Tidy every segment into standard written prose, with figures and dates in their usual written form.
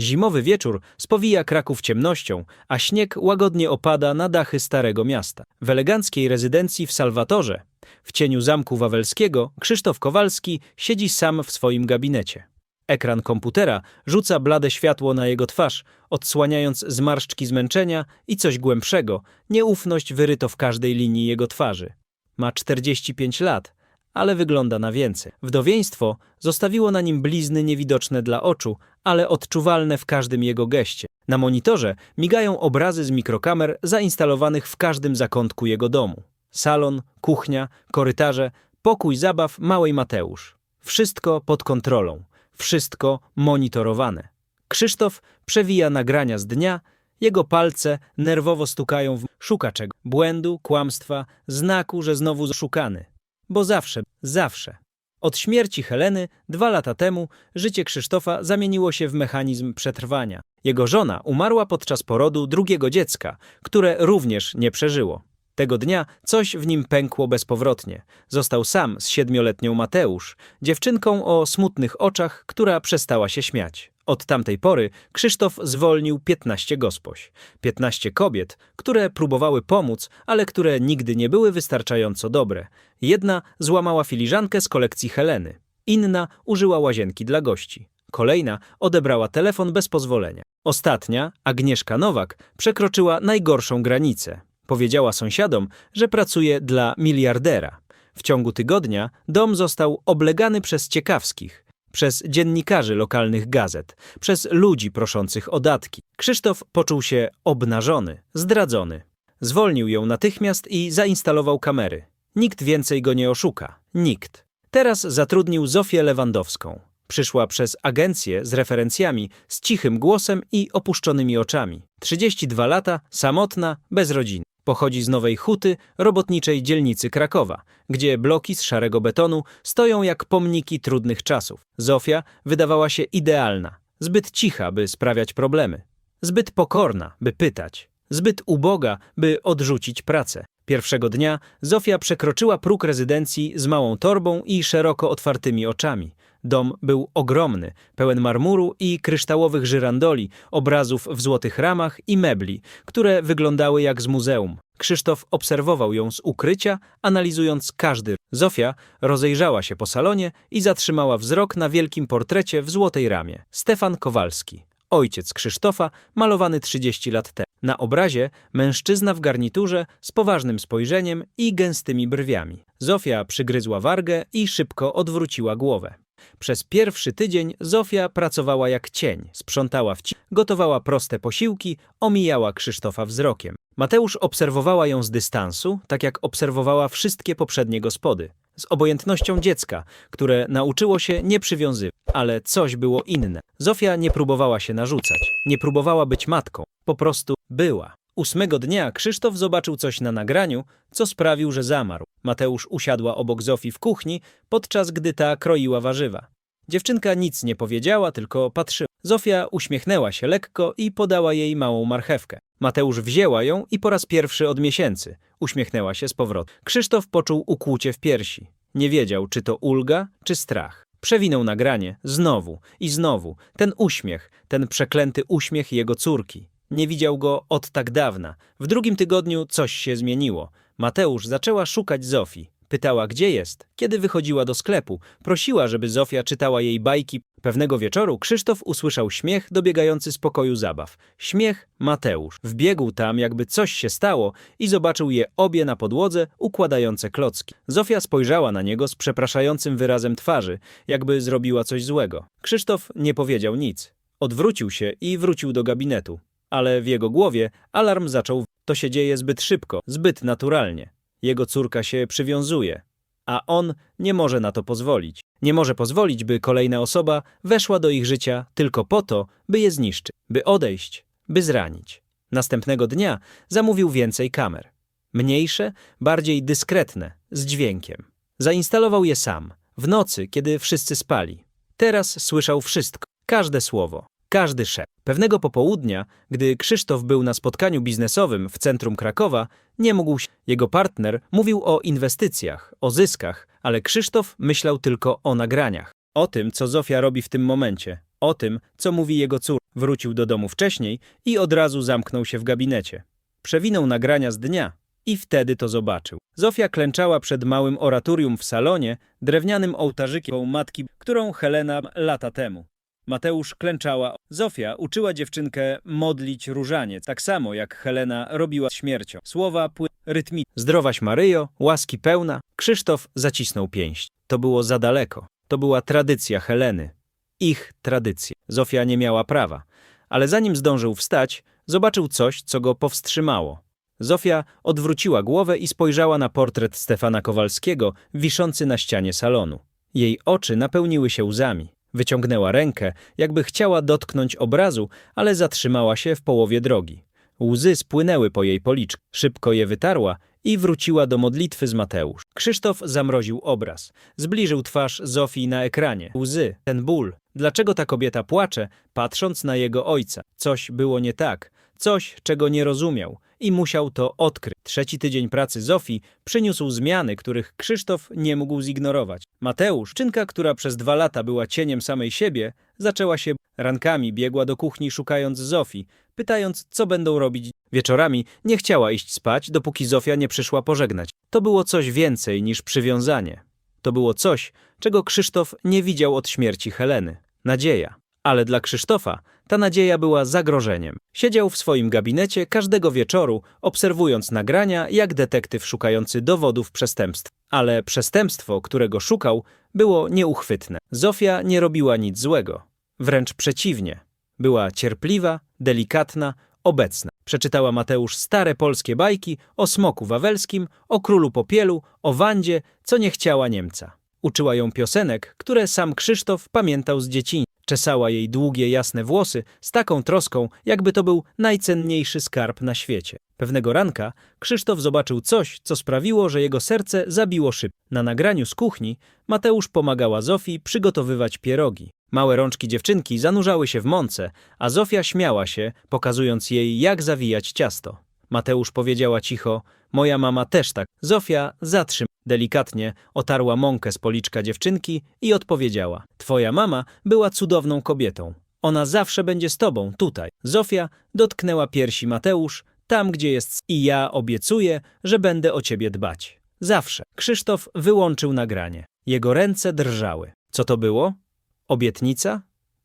Zimowy wieczór spowija Kraków ciemnością, a śnieg łagodnie opada na dachy Starego Miasta. W eleganckiej rezydencji w Salwatorze, w cieniu Zamku Wawelskiego, Krzysztof Kowalski siedzi sam w swoim gabinecie. Ekran komputera rzuca blade światło na jego twarz, odsłaniając zmarszczki zmęczenia i coś głębszego, nieufność wyryto w każdej linii jego twarzy. Ma 45 lat, ale wygląda na więcej. Wdowieństwo zostawiło na nim blizny niewidoczne dla oczu, ale odczuwalne w każdym jego geście. Na monitorze migają obrazy z mikrokamer zainstalowanych w każdym zakątku jego domu. Salon, kuchnia, korytarze, pokój zabaw małej Mateusz. Wszystko pod kontrolą, wszystko monitorowane. Krzysztof przewija nagrania z dnia, jego palce nerwowo stukają szuka czego? Błędu, kłamstwa, znaku, że znowu szukany. Bo zawsze. Od śmierci Heleny 2 lata temu życie Krzysztofa zamieniło się w mechanizm przetrwania. Jego żona umarła podczas porodu drugiego dziecka, które również nie przeżyło. Tego dnia coś w nim pękło bezpowrotnie. Został sam z 7-letnią Mateusz, dziewczynką o smutnych oczach, która przestała się śmiać. Od tamtej pory Krzysztof zwolnił 15 gospoś. 15 kobiet, które próbowały pomóc, ale które nigdy nie były wystarczająco dobre. Jedna złamała filiżankę z kolekcji Heleny. Inna użyła łazienki dla gości. Kolejna odebrała telefon bez pozwolenia. Ostatnia, Agnieszka Nowak, przekroczyła najgorszą granicę. Powiedziała sąsiadom, że pracuje dla miliardera. W ciągu tygodnia dom został oblegany przez ciekawskich, przez dziennikarzy lokalnych gazet, przez ludzi proszących o datki. Krzysztof poczuł się obnażony, zdradzony. Zwolnił ją natychmiast i zainstalował kamery. Nikt więcej go nie oszuka. Nikt. Teraz zatrudnił Zofię Lewandowską. Przyszła przez agencję z referencjami, z cichym głosem i opuszczonymi oczami. 32 lata, samotna, bez rodziny. Pochodzi z Nowej Huty, robotniczej dzielnicy Krakowa, gdzie bloki z szarego betonu stoją jak pomniki trudnych czasów. Zofia wydawała się idealna, zbyt cicha, by sprawiać problemy, zbyt pokorna, by pytać, zbyt uboga, by odrzucić pracę. Pierwszego dnia Zofia przekroczyła próg rezydencji z małą torbą i szeroko otwartymi oczami. Dom był ogromny, pełen marmuru i kryształowych żyrandoli, obrazów w złotych ramach i mebli, które wyglądały jak z muzeum. Krzysztof obserwował ją z ukrycia, analizując każdy. Zofia rozejrzała się po salonie i zatrzymała wzrok na wielkim portrecie w złotej ramie. Stefan Kowalski, ojciec Krzysztofa, malowany 30 lat temu. Na obrazie mężczyzna w garniturze z poważnym spojrzeniem i gęstymi brwiami. Zofia przygryzła wargę i szybko odwróciła głowę. Przez pierwszy tydzień Zofia pracowała jak cień, sprzątała gotowała proste posiłki, omijała Krzysztofa wzrokiem. Mateusz obserwowała ją z dystansu, tak jak obserwowała wszystkie poprzednie gospody. Z obojętnością dziecka, które nauczyło się nie przywiązywać. Ale coś było inne. Zofia nie próbowała się narzucać, nie próbowała być matką, po prostu była. 8 dnia Krzysztof zobaczył coś na nagraniu, co sprawił, że zamarł. Mateusz usiadła obok Zofii w kuchni, podczas gdy ta kroiła warzywa. Dziewczynka nic nie powiedziała, tylko patrzyła. Zofia uśmiechnęła się lekko i podała jej małą marchewkę. Mateusz wzięła ją i po raz pierwszy od miesięcy uśmiechnęła się z powrotem. Krzysztof poczuł ukłucie w piersi. Nie wiedział, czy to ulga, czy strach. Przewinął nagranie, znowu i znowu. Ten uśmiech, ten przeklęty uśmiech jego córki. Nie widział go od tak dawna. W drugim tygodniu coś się zmieniło. Mateusz zaczęła szukać Zofii. Pytała, gdzie jest. Kiedy wychodziła do sklepu, prosiła, żeby Zofia czytała jej bajki. Pewnego wieczoru Krzysztof usłyszał śmiech dobiegający z pokoju zabaw. Śmiech Mateusz. Wbiegł tam, jakby coś się stało i zobaczył je obie na podłodze, układające klocki. Zofia spojrzała na niego z przepraszającym wyrazem twarzy, jakby zrobiła coś złego. Krzysztof nie powiedział nic. Odwrócił się i wrócił do gabinetu. Ale w jego głowie alarm zaczął. To się dzieje zbyt szybko, zbyt naturalnie. Jego córka się przywiązuje, a on nie może na to pozwolić. Nie może pozwolić, by kolejna osoba weszła do ich życia tylko po to, by je zniszczyć, by odejść, by zranić. Następnego dnia zamówił więcej kamer. Mniejsze, bardziej dyskretne, z dźwiękiem. Zainstalował je sam, w nocy, kiedy wszyscy spali. Teraz słyszał wszystko, każde słowo. Każdy szept. Pewnego popołudnia, gdy Krzysztof był na spotkaniu biznesowym w centrum Krakowa, nie mógł się. Jego partner mówił o inwestycjach, o zyskach, ale Krzysztof myślał tylko o nagraniach. O tym, co Zofia robi w tym momencie. o tym, co mówi jego córka. Wrócił do domu wcześniej i od razu zamknął się w gabinecie. Przewinął nagrania z dnia i wtedy to zobaczył. Zofia klęczała przed małym oratorium w salonie, drewnianym ołtarzykiem matki, którą Helena lata temu. Mateusz klęczała. Zofia uczyła dziewczynkę modlić różaniec, tak samo jak Helena robiła z śmiercią. Słowa rytmiczne. Zdrowaś Maryjo, łaski pełna. Krzysztof zacisnął pięść. To było za daleko. To była tradycja Heleny. Ich tradycja. Zofia nie miała prawa. Ale zanim zdążył wstać, zobaczył coś, co go powstrzymało. Zofia odwróciła głowę i spojrzała na portret Stefana Kowalskiego wiszący na ścianie salonu. Jej oczy napełniły się łzami. Wyciągnęła rękę, jakby chciała dotknąć obrazu, ale zatrzymała się w połowie drogi. Łzy spłynęły po jej policzku. Szybko je wytarła i wróciła do modlitwy z Mateusz. Krzysztof zamroził obraz. Zbliżył twarz Zofii na ekranie. Łzy, ten ból. Dlaczego ta kobieta płacze, patrząc na jego ojca? Coś było nie tak. Coś, czego nie rozumiał i musiał to odkryć. Trzeci tydzień pracy Zofii przyniósł zmiany, których Krzysztof nie mógł zignorować. Mateusz, dziewczynka, która przez 2 lata była cieniem samej siebie, zaczęła się rankami, biegła do kuchni szukając Zofii, pytając, co będą robić. Wieczorami nie chciała iść spać, dopóki Zofia nie przyszła pożegnać. To było coś więcej niż przywiązanie. To było coś, czego Krzysztof nie widział od śmierci Heleny. Nadzieja. Ale dla Krzysztofa ta nadzieja była zagrożeniem. Siedział w swoim gabinecie każdego wieczoru, obserwując nagrania jak detektyw szukający dowodów przestępstw. Ale przestępstwo, którego szukał, było nieuchwytne. Zofia nie robiła nic złego. Wręcz przeciwnie. Była cierpliwa, delikatna, obecna. Przeczytała Mateusz stare polskie bajki o smoku wawelskim, o królu popielu, o Wandzie, co nie chciała Niemca. Uczyła ją piosenek, które sam Krzysztof pamiętał z dzieciństwa. Czesała jej długie, jasne włosy z taką troską, jakby to był najcenniejszy skarb na świecie. Pewnego ranka Krzysztof zobaczył coś, co sprawiło, że jego serce zabiło szybko. Na nagraniu z kuchni Mateusz pomagała Zofii przygotowywać pierogi. Małe rączki dziewczynki zanurzały się w mące, a Zofia śmiała się, pokazując jej, jak zawijać ciasto. Mateusz powiedziała cicho: moja mama też tak. Zofia zatrzymała. Delikatnie otarła mąkę z policzka dziewczynki i odpowiedziała: twoja mama była cudowną kobietą. Ona zawsze będzie z tobą, tutaj. Zofia dotknęła piersi Mateusz, tam gdzie jest, i ja obiecuję, że będę o ciebie dbać. Zawsze. Krzysztof wyłączył nagranie. Jego ręce drżały. Co to było? Obietnica?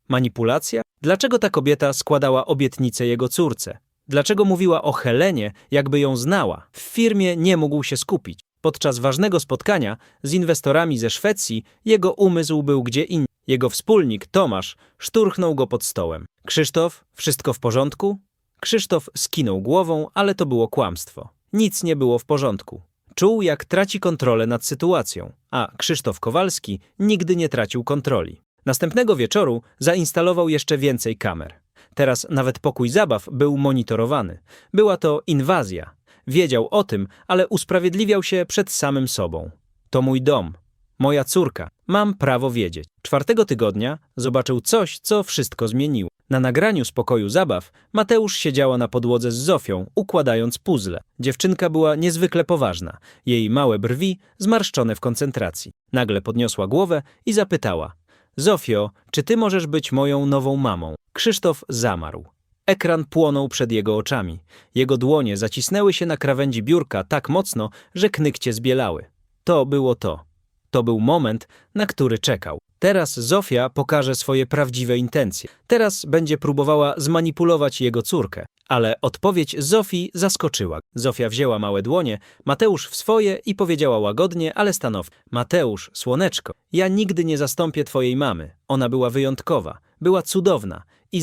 Manipulacja? Dlaczego ta kobieta składała obietnicę jego córce? Dlaczego mówiła o Helenie, jakby ją znała? W firmie nie mógł się skupić. Podczas ważnego spotkania z inwestorami ze Szwecji jego umysł był gdzie indziej. Jego wspólnik, Tomasz, szturchnął go pod stołem. Krzysztof, wszystko w porządku? Krzysztof skinął głową, ale to było kłamstwo. Nic nie było w porządku. Czuł, jak traci kontrolę nad sytuacją, a Krzysztof Kowalski nigdy nie tracił kontroli. Następnego wieczoru zainstalował jeszcze więcej kamer. Teraz nawet pokój zabaw był monitorowany. Była to inwazja. Wiedział o tym, ale usprawiedliwiał się przed samym sobą. To mój dom, moja córka, mam prawo wiedzieć. 4. tygodnia zobaczył coś, co wszystko zmieniło. Na nagraniu z pokoju zabaw Mateusz siedziała na podłodze z Zofią, układając puzzle. Dziewczynka była niezwykle poważna, jej małe brwi zmarszczone w koncentracji. Nagle podniosła głowę i zapytała: Zofio, czy ty możesz być moją nową mamą? Krzysztof zamarł. Ekran płonął przed jego oczami. Jego dłonie zacisnęły się na krawędzi biurka tak mocno, że knykcie zbielały. To było to. To był moment, na który czekał. Teraz Zofia pokaże swoje prawdziwe intencje. Teraz będzie próbowała zmanipulować jego córkę. Ale odpowiedź Zofii zaskoczyła. Zofia wzięła małe dłonie, Mateusz w swoje i powiedziała łagodnie, ale stanowczo: Mateusz, słoneczko, ja nigdy nie zastąpię twojej mamy. Ona była wyjątkowa, była cudowna i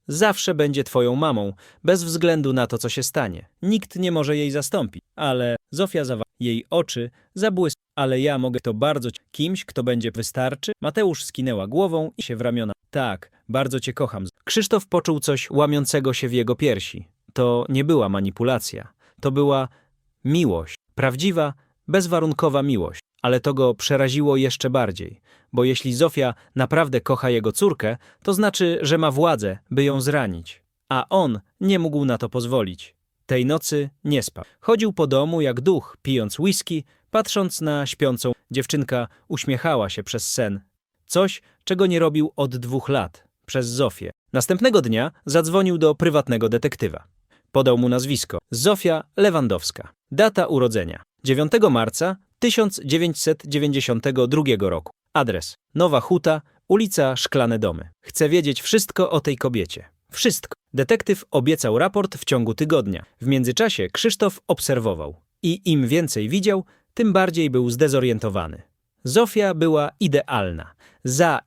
zawsze będzie twoją mamą, bez względu na to, co się stanie. Nikt nie może jej zastąpić. Ale Zofia jej oczy zabłysły. Ale ja mogę to bardzo kimś, kto będzie wystarczy? Mateusz skinęła głową i się w ramiona. Tak, bardzo cię kocham. Krzysztof poczuł coś łamiącego się w jego piersi. To nie była manipulacja. To była miłość. Prawdziwa, bezwarunkowa miłość. Ale to go przeraziło jeszcze bardziej. Bo jeśli Zofia naprawdę kocha jego córkę, to znaczy, że ma władzę, by ją zranić. A on nie mógł na to pozwolić. Tej nocy nie spał. Chodził po domu jak duch, pijąc whisky, patrząc na śpiącą. Dziewczynka uśmiechała się przez sen. Coś, czego nie robił od 2 lat. przez Zofię. Następnego dnia zadzwonił do prywatnego detektywa. Podał mu nazwisko Zofia Lewandowska. Data urodzenia 9 marca 1992 roku. Adres Nowa Huta, ulica Szklane Domy. Chcę wiedzieć wszystko o tej kobiecie. Wszystko. Detektyw obiecał raport w ciągu tygodnia. W międzyczasie Krzysztof obserwował. I im więcej widział, tym bardziej był zdezorientowany. Zofia była idealna.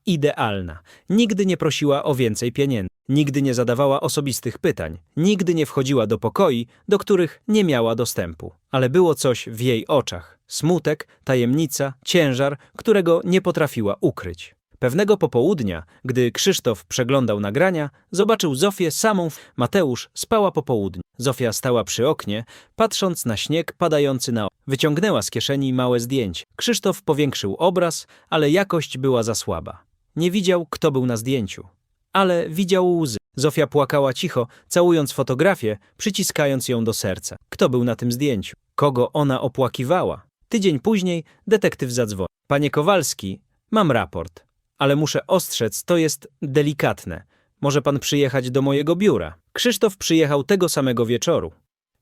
Idealna. Nigdy nie prosiła o więcej pieniędzy. Nigdy nie zadawała osobistych pytań. Nigdy nie wchodziła do pokoi, do których nie miała dostępu. Ale było coś w jej oczach. Smutek, tajemnica, ciężar, którego nie potrafiła ukryć. Pewnego popołudnia, gdy Krzysztof przeglądał nagrania, zobaczył Zofię samą. Mateusz spała po południu. Zofia stała przy oknie, patrząc na śnieg padający na okno. Wyciągnęła z kieszeni małe zdjęcie. Krzysztof powiększył obraz, ale jakość była za słaba. Nie widział, kto był na zdjęciu, ale widział łzy. Zofia płakała cicho, całując fotografię, przyciskając ją do serca. Kto był na tym zdjęciu? Kogo ona opłakiwała? Tydzień później detektyw zadzwonił. Panie Kowalski, mam raport, ale muszę ostrzec, to jest delikatne. Może pan przyjechać do mojego biura. Krzysztof przyjechał tego samego wieczoru.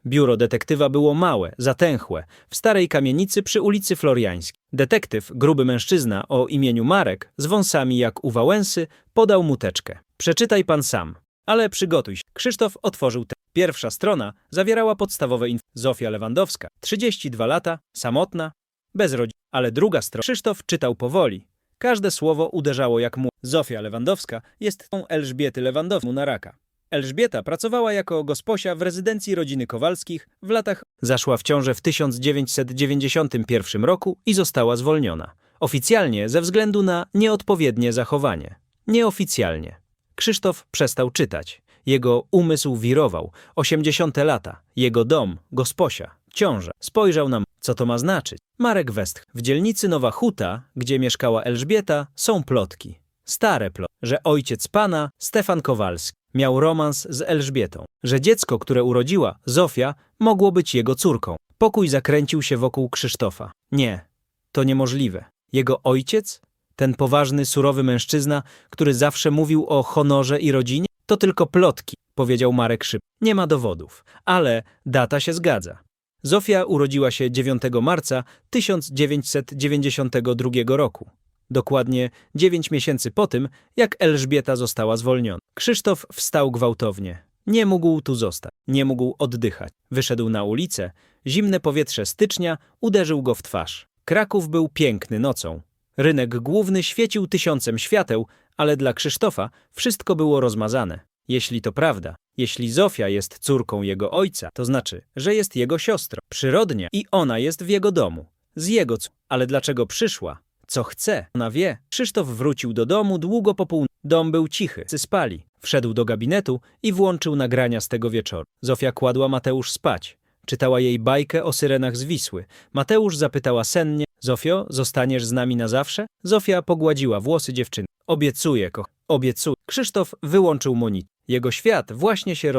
Biuro detektywa było małe, zatęchłe, w starej kamienicy przy ulicy Floriańskiej. Detektyw, gruby mężczyzna o imieniu Marek, z wąsami jak u Wałęsy, podał mu teczkę. Przeczytaj pan sam, ale przygotuj się. Krzysztof otworzył tę. Pierwsza strona zawierała podstawowe informacje. Zofia Lewandowska, 32 lata, samotna, bez rodziny. Ale druga strona. Krzysztof czytał powoli. Każde słowo uderzało jak mu. Zofia Lewandowska jest tą Elżbiety Lewandowskiej na raka. Elżbieta pracowała jako gosposia w rezydencji rodziny Kowalskich w latach. Zaszła w ciążę w 1991 roku i została zwolniona. Oficjalnie ze względu na nieodpowiednie zachowanie. Nieoficjalnie. Krzysztof przestał czytać. Jego umysł wirował. 80 lata. Jego dom, gosposia, ciąża. Spojrzał na co to ma znaczyć. Marek westchnął. W dzielnicy Nowa Huta, gdzie mieszkała Elżbieta, są plotki. Stare plotki, że ojciec pana, Stefan Kowalski, miał romans z Elżbietą, że dziecko, które urodziła, Zofia, mogło być jego córką. Pokój zakręcił się wokół Krzysztofa. Nie, to niemożliwe. Jego ojciec? Ten poważny, surowy mężczyzna, który zawsze mówił o honorze i rodzinie? To tylko plotki, powiedział Marek szybko. Nie ma dowodów, ale data się zgadza. Zofia urodziła się 9 marca 1992 roku. Dokładnie 9 miesięcy po tym, jak Elżbieta została zwolniona. Krzysztof wstał gwałtownie. Nie mógł tu zostać. Nie mógł oddychać. Wyszedł na ulicę. Zimne powietrze stycznia uderzył go w twarz. Kraków był piękny nocą. Rynek główny świecił tysiącem świateł, ale dla Krzysztofa wszystko było rozmazane. Jeśli to prawda, jeśli Zofia jest córką jego ojca, to znaczy, że jest jego siostrą. Przyrodnia i ona jest w jego domu. Z jego Ale dlaczego przyszła? Co chce? Ona wie. Krzysztof wrócił do domu długo po północy. Dom był cichy. Spali. Wszedł do gabinetu i włączył nagrania z tego wieczoru. Zofia kładła Mateusz spać. Czytała jej bajkę o syrenach z Wisły. Mateusz zapytała sennie: Zofio, zostaniesz z nami na zawsze? Zofia pogładziła włosy dziewczyny. Obiecuję, obiecuję. Krzysztof wyłączył monitor. Jego świat właśnie się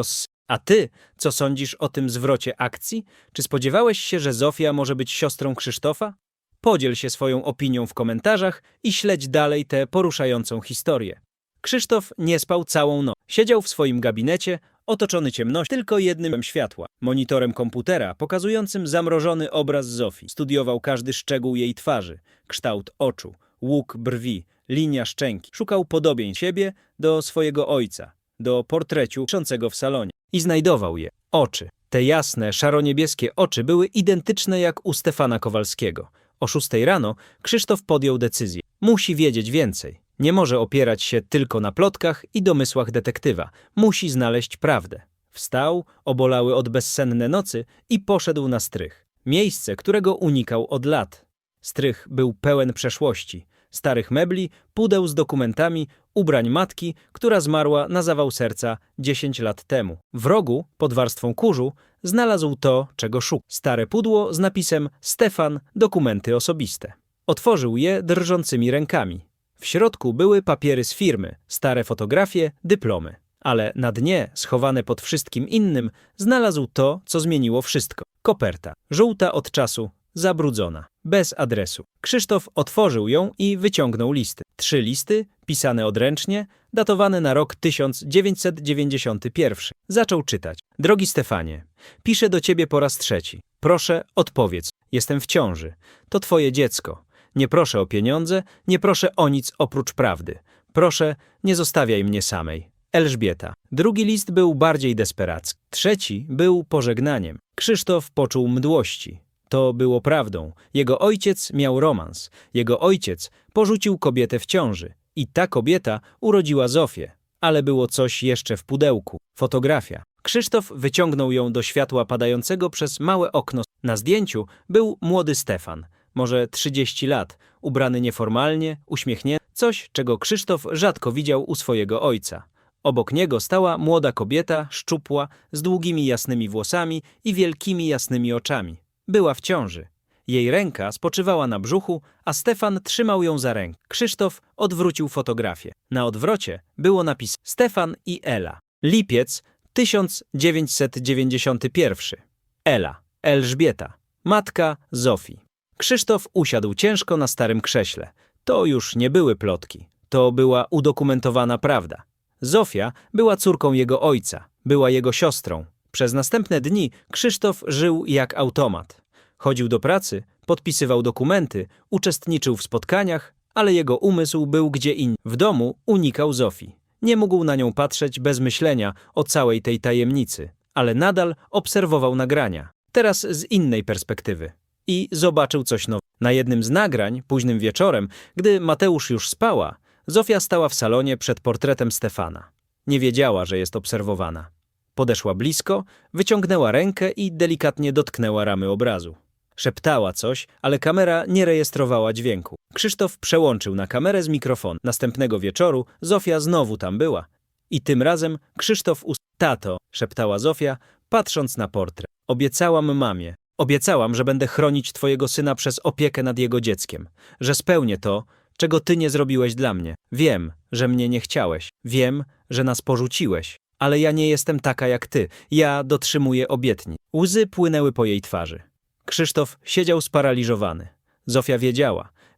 A ty, co sądzisz o tym zwrocie akcji? Czy spodziewałeś się, że Zofia może być siostrą Krzysztofa? Podziel się swoją opinią w komentarzach i śledź dalej tę poruszającą historię. Krzysztof nie spał całą noc. Siedział w swoim gabinecie, otoczony ciemnością, tylko jednym światła. Monitorem komputera pokazującym zamrożony obraz Zofii. Studiował każdy szczegół jej twarzy, kształt oczu, łuk brwi, linia szczęki. Szukał podobieństw siebie do swojego ojca, do portretu wiszącego w salonie. I znajdował je. Oczy. Te jasne, szaroniebieskie oczy były identyczne jak u Stefana Kowalskiego. O 6 rano Krzysztof podjął decyzję. Musi wiedzieć więcej. Nie może opierać się tylko na plotkach i domysłach detektywa. Musi znaleźć prawdę. Wstał, obolały od bezsenne nocy i poszedł na strych. Miejsce, którego unikał od lat. Strych był pełen przeszłości. Starych mebli, pudeł z dokumentami, ubrań matki, która zmarła na zawał serca 10 lat temu. W rogu, pod warstwą kurzu, znalazł to, czego szukał. Stare pudło z napisem Stefan, dokumenty osobiste. Otworzył je drżącymi rękami. W środku były papiery z firmy, stare fotografie, dyplomy. Ale na dnie, schowane pod wszystkim innym, znalazł to, co zmieniło wszystko. Koperta, żółta od czasu, zabrudzona, bez adresu. Krzysztof otworzył ją i wyciągnął listy. 3 listy, pisane odręcznie, datowane na rok 1991. Zaczął czytać. Drogi Stefanie, piszę do ciebie po raz 3. Proszę, odpowiedz. Jestem w ciąży. To twoje dziecko. Nie proszę o pieniądze, nie proszę o nic oprócz prawdy. Proszę, nie zostawiaj mnie samej. Elżbieta. Drugi list był bardziej desperacki. 3 był pożegnaniem. Krzysztof poczuł mdłości. To było prawdą. Jego ojciec miał romans. Jego ojciec porzucił kobietę w ciąży. I ta kobieta urodziła Zofię. Ale było coś jeszcze w pudełku. Fotografia. Krzysztof wyciągnął ją do światła padającego przez małe okno. Na zdjęciu był młody Stefan. Może 30 lat, ubrany nieformalnie, uśmiechnięty. Coś, czego Krzysztof rzadko widział u swojego ojca. Obok niego stała młoda kobieta, szczupła, z długimi jasnymi włosami i wielkimi jasnymi oczami. Była w ciąży. Jej ręka spoczywała na brzuchu, a Stefan trzymał ją za rękę. Krzysztof odwrócił fotografię. Na odwrocie było napis Stefan i Ela. Lipiec 1991. Ela, Elżbieta, matka Zofii. Krzysztof usiadł ciężko na starym krześle. To już nie były plotki. To była udokumentowana prawda. Zofia była córką jego ojca, była jego siostrą. Przez następne dni Krzysztof żył jak automat. Chodził do pracy, podpisywał dokumenty, uczestniczył w spotkaniach, ale jego umysł był gdzie indziej. W domu unikał Zofii. Nie mógł na nią patrzeć bez myślenia o całej tej tajemnicy, ale nadal obserwował nagrania. Teraz z innej perspektywy. I zobaczył coś nowego. Na jednym z nagrań, późnym wieczorem, gdy Mateusz już spała, Zofia stała w salonie przed portretem Stefana. Nie wiedziała, że jest obserwowana. Podeszła blisko, wyciągnęła rękę i delikatnie dotknęła ramy obrazu. Szeptała coś, ale kamera nie rejestrowała dźwięku. Krzysztof przełączył na kamerę z mikrofonu. Następnego wieczoru Zofia znowu tam była. I tym razem Krzysztof Tato, szeptała Zofia, patrząc na portret. Obiecałam mamie. Obiecałam, że będę chronić twojego syna przez opiekę nad jego dzieckiem. Że spełnię to, czego ty nie zrobiłeś dla mnie. Wiem, że mnie nie chciałeś. Wiem, że nas porzuciłeś. Ale ja nie jestem taka jak ty. Ja dotrzymuję obietnic. Łzy płynęły po jej twarzy. Krzysztof siedział sparaliżowany. Zofia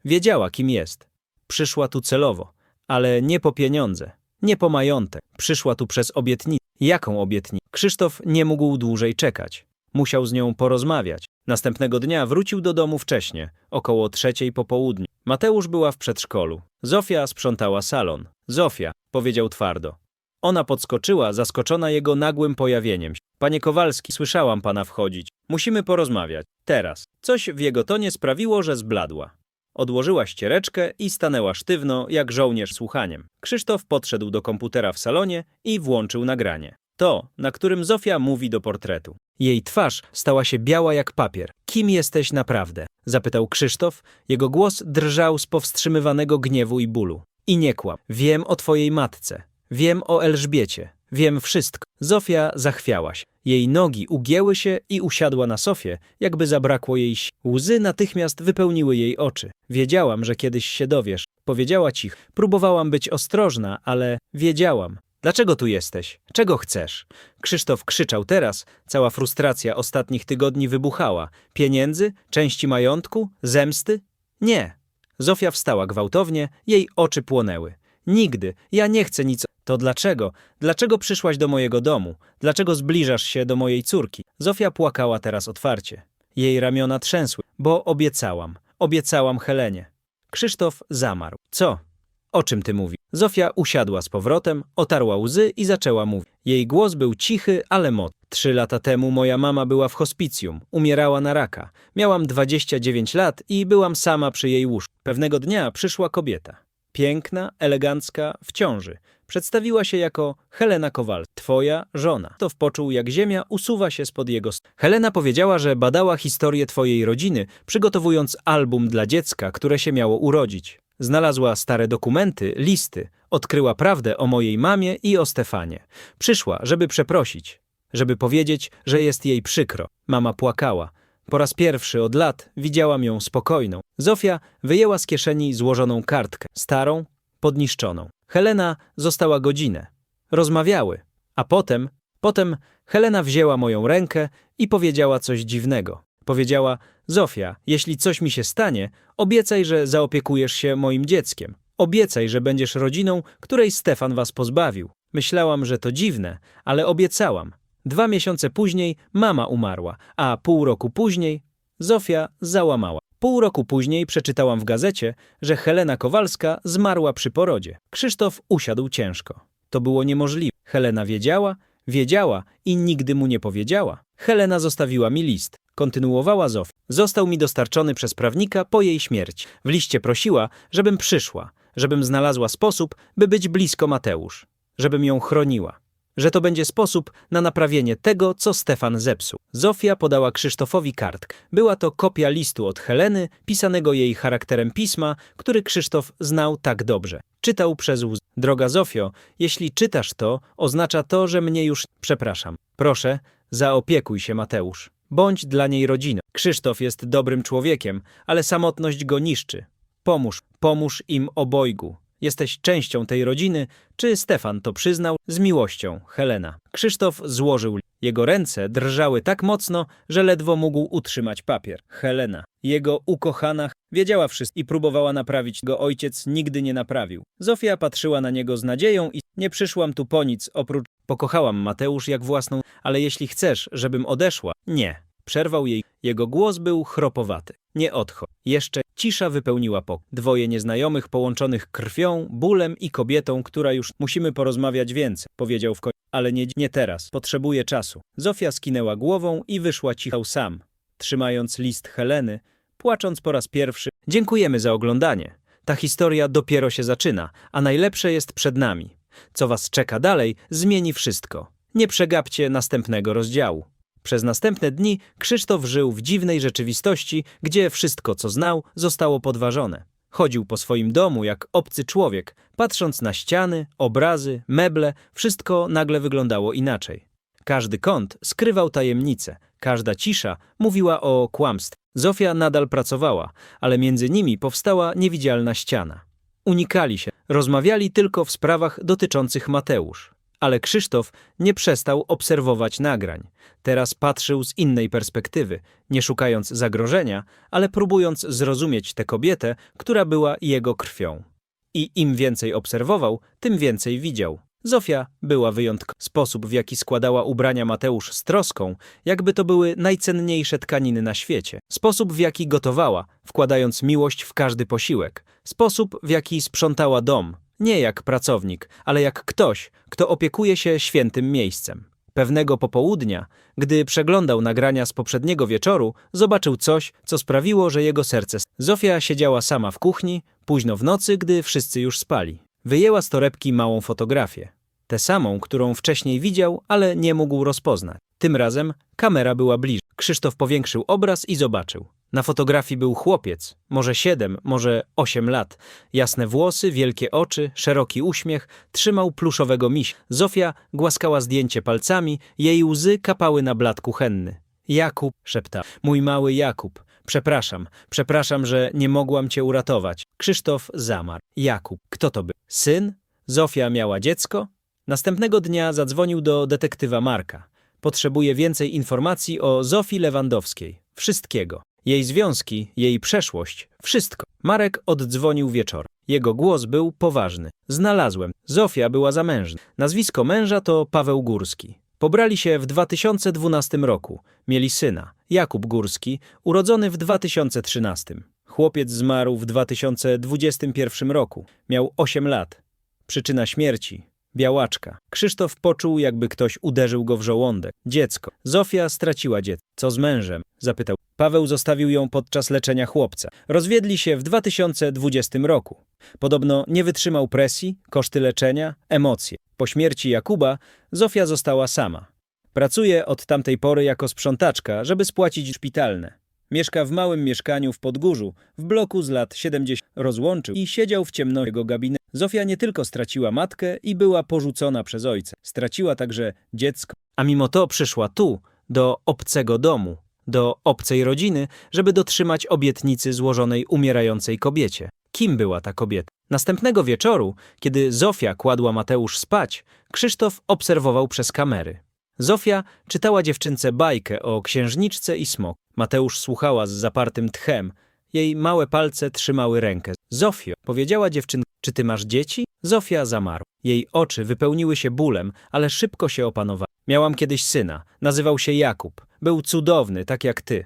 wiedziała, kim jest. Przyszła tu celowo, ale nie po pieniądze, nie po majątek. Przyszła tu przez obietnicę. Jaką obietnicę? Krzysztof nie mógł dłużej czekać. Musiał z nią porozmawiać. Następnego dnia wrócił do domu wcześnie, około 3:00 po południu. Mateusz była w przedszkolu. Zofia sprzątała salon. Zofia, powiedział twardo. Ona podskoczyła, zaskoczona jego nagłym pojawieniem. Panie Kowalski, słyszałam pana wchodzić. Musimy porozmawiać. Teraz. Coś w jego tonie sprawiło, że zbladła. Odłożyła ściereczkę i stanęła sztywno, jak żołnierz słuchaniem. Krzysztof podszedł do komputera w salonie i włączył nagranie. To, na którym Zofia mówi do portretu. Jej twarz stała się biała jak papier. Kim jesteś naprawdę? Zapytał Krzysztof. Jego głos drżał z powstrzymywanego gniewu i bólu. I nie kłam. Wiem o twojej matce. Wiem o Elżbiecie. Wiem wszystko. Zofia zachwiała się. Jej nogi ugięły się i usiadła na sofie, jakby zabrakło jej sił. Łzy natychmiast wypełniły jej oczy. Wiedziałam, że kiedyś się dowiesz. Powiedziała cicho. Próbowałam być ostrożna, ale wiedziałam. Dlaczego tu jesteś? Czego chcesz? Krzysztof krzyczał teraz. Cała frustracja ostatnich tygodni wybuchała. Pieniędzy? Części majątku? Zemsty? Nie. Zofia wstała gwałtownie, jej oczy płonęły. Nigdy. Ja nie chcę nic. To dlaczego? Dlaczego przyszłaś do mojego domu? Dlaczego zbliżasz się do mojej córki? Zofia płakała teraz otwarcie. Jej ramiona trzęsły, bo obiecałam. Obiecałam Helenie. Krzysztof zamarł. Co? O czym ty mówisz? Zofia usiadła z powrotem, otarła łzy i zaczęła mówić. Jej głos był cichy, ale mocny. 3 lata temu moja mama była w hospicjum. Umierała na raka. Miałam 29 lat i byłam sama przy jej łóżku. Pewnego dnia przyszła kobieta. Piękna, elegancka, w ciąży. Przedstawiła się jako Helena Kowalska, twoja żona. To poczuł, jak ziemia usuwa się spod jego stóp. Helena powiedziała, że badała historię twojej rodziny, przygotowując album dla dziecka, które się miało urodzić. Znalazła stare dokumenty, listy, odkryła prawdę o mojej mamie i o Stefanie. Przyszła, żeby przeprosić, żeby powiedzieć, że jest jej przykro. Mama płakała. Po raz pierwszy od lat widziałam ją spokojną. Zofia wyjęła z kieszeni złożoną kartkę, starą, podniszczoną. Helena została godzinę. Rozmawiały, a potem Helena wzięła moją rękę i powiedziała coś dziwnego. Powiedziała: Zofia, jeśli coś mi się stanie, obiecaj, że zaopiekujesz się moim dzieckiem. Obiecaj, że będziesz rodziną, której Stefan was pozbawił. Myślałam, że to dziwne, ale obiecałam. 2 miesiące później mama umarła, a pół roku później Zofia załamała. Pół roku później przeczytałam w gazecie, że Helena Kowalska zmarła przy porodzie. Krzysztof usiadł ciężko. To było niemożliwe. Helena wiedziała i nigdy mu nie powiedziała. Helena zostawiła mi list. Kontynuowała Zofia. Został mi dostarczony przez prawnika po jej śmierci. W liście prosiła, żebym przyszła, żebym znalazła sposób, by być blisko Mateusz, żebym ją chroniła, że to będzie sposób na naprawienie tego, co Stefan zepsuł. Zofia podała Krzysztofowi kartkę. Była to kopia listu od Heleny, pisanego jej charakterem pisma, który Krzysztof znał tak dobrze. Czytał przez łzy. Droga Zofio, jeśli czytasz to, oznacza to, że mnie już przepraszam. Proszę, zaopiekuj się Mateusz. Bądź dla niej rodziną. Krzysztof jest dobrym człowiekiem, ale samotność go niszczy. Pomóż im obojgu. Jesteś częścią tej rodziny, czy Stefan to przyznał? Z miłością, Helena. Krzysztof złożył. Jego ręce drżały tak mocno, że ledwo mógł utrzymać papier. Helena, jego ukochana, wiedziała wszystko i próbowała naprawić. Go ojciec nigdy nie naprawił. Zofia patrzyła na niego z nadzieją i nie przyszłam tu po nic, oprócz pokochałam Mateusz jak własną, ale jeśli chcesz, żebym odeszła, nie. Przerwał jej. Jego głos był chropowaty. Nie odchodź. Jeszcze cisza wypełniła pokój. Dwoje nieznajomych połączonych krwią, bólem i kobietą, która już musimy porozmawiać więcej, powiedział w końcu. Ale nie teraz. Potrzebuję czasu. Zofia skinęła głową i wyszła cicho sam, trzymając list Heleny, płacząc po raz pierwszy. Dziękujemy za oglądanie. Ta historia dopiero się zaczyna, a najlepsze jest przed nami. Co was czeka dalej, zmieni wszystko. Nie przegapcie następnego rozdziału. Przez następne dni Krzysztof żył w dziwnej rzeczywistości, gdzie wszystko, co znał, zostało podważone. Chodził po swoim domu jak obcy człowiek, patrząc na ściany, obrazy, meble, wszystko nagle wyglądało inaczej. Każdy kąt skrywał tajemnicę, każda cisza mówiła o kłamstwie. Zofia nadal pracowała, ale między nimi powstała niewidzialna ściana. Unikali się, rozmawiali tylko w sprawach dotyczących Mateusz. Ale Krzysztof nie przestał obserwować nagrań. Teraz patrzył z innej perspektywy, nie szukając zagrożenia, ale próbując zrozumieć tę kobietę, która była jego krwią. I im więcej obserwował, tym więcej widział. Zofia była wyjątkowa. Sposób, w jaki składała ubrania Mateusz z troską, jakby to były najcenniejsze tkaniny na świecie. Sposób, w jaki gotowała, wkładając miłość w każdy posiłek. Sposób, w jaki sprzątała dom. Nie jak pracownik, ale jak ktoś, kto opiekuje się świętym miejscem. Pewnego popołudnia, gdy przeglądał nagrania z poprzedniego wieczoru, zobaczył coś, co sprawiło, że jego serce... Zofia siedziała sama w kuchni, późno w nocy, gdy wszyscy już spali. Wyjęła z torebki małą fotografię. Tę samą, którą wcześniej widział, ale nie mógł rozpoznać. Tym razem kamera była bliżej. Krzysztof powiększył obraz i zobaczył. Na fotografii był chłopiec, może 7, może 8 lat. Jasne włosy, wielkie oczy, szeroki uśmiech, trzymał pluszowego misia. Zofia głaskała zdjęcie palcami, jej łzy kapały na blat kuchenny. Jakub, szeptał. Mój mały Jakub. Przepraszam, że nie mogłam cię uratować. Krzysztof zamarł. Jakub. Kto to był? Syn? Zofia miała dziecko? Następnego dnia zadzwonił do detektywa Marka. Potrzebuje więcej informacji o Zofii Lewandowskiej. Wszystkiego. Jej związki, jej przeszłość, wszystko. Marek oddzwonił wieczorem. Jego głos był poważny. Znalazłem. Zofia była zamężna. Nazwisko męża to Paweł Górski. Pobrali się w 2012 roku. Mieli syna, Jakub Górski, urodzony w 2013. Chłopiec zmarł w 2021 roku. Miał 8 lat. Przyczyna śmierci. Białaczka. Krzysztof poczuł, jakby ktoś uderzył go w żołądek. Dziecko. Zofia straciła dziecko. Co z mężem? Zapytał. Paweł zostawił ją podczas leczenia chłopca. Rozwiedli się w 2020 roku. Podobno nie wytrzymał presji, koszty leczenia, emocje. Po śmierci Jakuba Zofia została sama. Pracuje od tamtej pory jako sprzątaczka, żeby spłacić szpitalne. Mieszka w małym mieszkaniu w Podgórzu, w bloku z lat 70. Rozłączył i siedział w ciemności jego gabinetu. Zofia nie tylko straciła matkę i była porzucona przez ojca. Straciła także dziecko. A mimo to przyszła tu, do obcego domu, do obcej rodziny, żeby dotrzymać obietnicy złożonej umierającej kobiecie. Kim była ta kobieta? Następnego wieczoru, kiedy Zofia kładła Mateusz spać, Krzysztof obserwował przez kamery. Zofia czytała dziewczynce bajkę o księżniczce i smoku. Mateusz słuchała z zapartym tchem. Jej małe palce trzymały rękę. Zofio, powiedziała dziewczynka, czy ty masz dzieci? Zofia zamarła. Jej oczy wypełniły się bólem, ale szybko się opanowała. Miałam kiedyś syna. Nazywał się Jakub. Był cudowny, tak jak ty.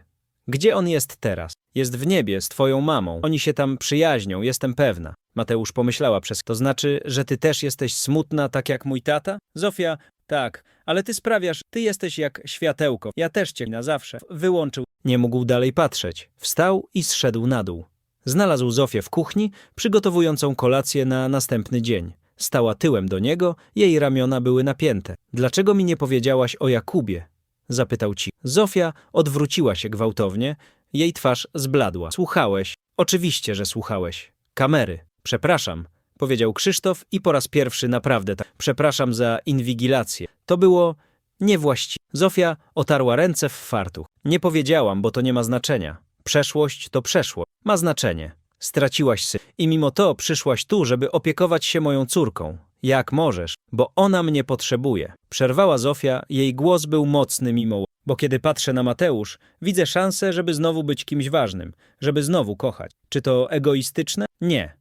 Gdzie on jest teraz? Jest w niebie z twoją mamą. Oni się tam przyjaźnią, jestem pewna. Mateusz pomyślała przez to znaczy, że ty też jesteś smutna, tak jak mój tata? Zofia, tak, ale ty sprawiasz, ty jesteś jak światełko. Ja też cię na zawsze. Wyłączył. Nie mógł dalej patrzeć. Wstał i zszedł na dół. Znalazł Zofię w kuchni, przygotowującą kolację na następny dzień. Stała tyłem do niego, jej ramiona były napięte. Dlaczego mi nie powiedziałaś o Jakubie? Zapytał ci. Zofia odwróciła się gwałtownie, jej twarz zbladła. Słuchałeś? Oczywiście, że słuchałeś. Kamery. Przepraszam, powiedział Krzysztof i po raz pierwszy naprawdę tak. Przepraszam za inwigilację. To było niewłaściwe. Zofia otarła ręce w fartuch. Nie powiedziałam, bo to nie ma znaczenia. Przeszłość to przeszłość. Ma znaczenie. Straciłaś syn. I mimo to przyszłaś tu, żeby opiekować się moją córką. Jak możesz, bo ona mnie potrzebuje. Przerwała Zofia, jej głos był mocny mimo. Bo kiedy patrzę na Mateusz, widzę szansę, żeby znowu być kimś ważnym, żeby znowu kochać. Czy to egoistyczne? Nie,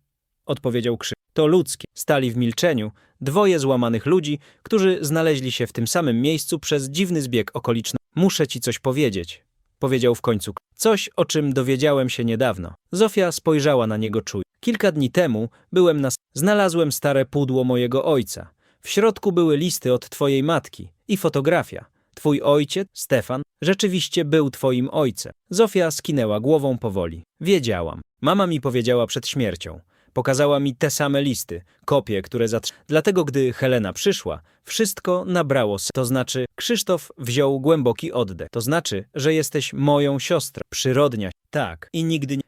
odpowiedział Krzysztof. To ludzkie. Stali w milczeniu dwoje złamanych ludzi, którzy znaleźli się w tym samym miejscu przez dziwny zbieg okoliczności. Muszę ci coś powiedzieć, powiedział w końcu. Coś, o czym dowiedziałem się niedawno. Zofia spojrzała na niego czujnie. Kilka dni temu byłem znalazłem stare pudło mojego ojca. W środku były listy od twojej matki i fotografia. Twój ojciec, Stefan, rzeczywiście był twoim ojcem. Zofia skinęła głową powoli. Wiedziałam. Mama mi powiedziała przed śmiercią. Pokazała mi te same listy, kopie, które Dlatego, gdy Helena przyszła, wszystko nabrało To znaczy, Krzysztof wziął głęboki oddech. To znaczy, że jesteś moją siostrą. Przyrodnia. Tak. I